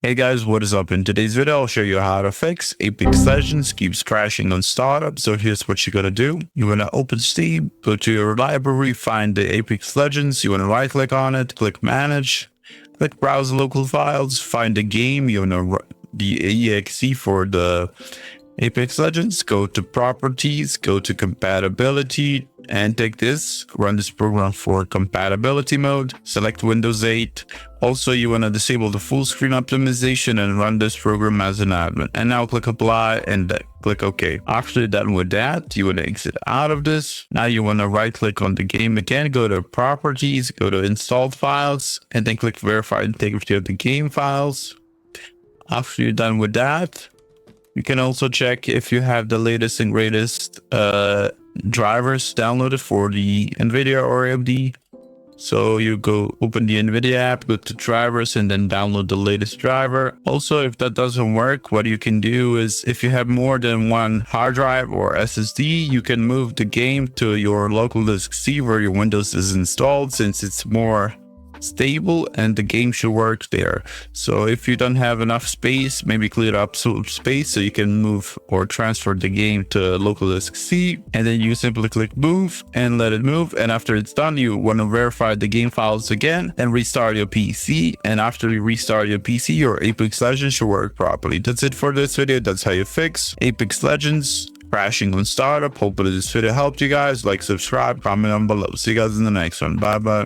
Hey guys, what is up? In today's video, I'll show you how to fix Apex Legends keeps crashing on startup. So here's what you're gonna do. You're gonna open Steam, go to your library, find the Apex Legends. You wanna right click on it, click manage, click browse local files, find the game. You wanna the exe for the Apex Legends, go to properties, go to compatibility, and take this, run this program for compatibility mode, select Windows 8. Also, you want to disable the full screen optimization and run this program as an admin. And now click apply and click OK. After you're done with that, you want to exit out of this. Now you want to right click on the game again, go to properties, go to installed files, and then click verify integrity of the game files. After you're done with that, you can also check if you have the latest and greatest drivers downloaded for the NVIDIA or AMD. So you go open the NVIDIA app, go to drivers, and then download the latest driver. Also, if that doesn't work, what you can do is if you have more than one hard drive or SSD, you can move the game to your local disk C where your Windows is installed, since it's more stable and the game should work there. So if you don't have enough space, maybe clear up some space so you can move or transfer the game to local disk C, and then you simply click move and let it move. And after it's done, you want to verify the game files again and restart your PC. And after you restart your PC, your Apex Legends should work properly. That's it for this video. That's how you fix Apex Legends crashing on startup. Hopefully this video helped you guys. Like, subscribe, comment down below. See you guys in the next one. Bye bye.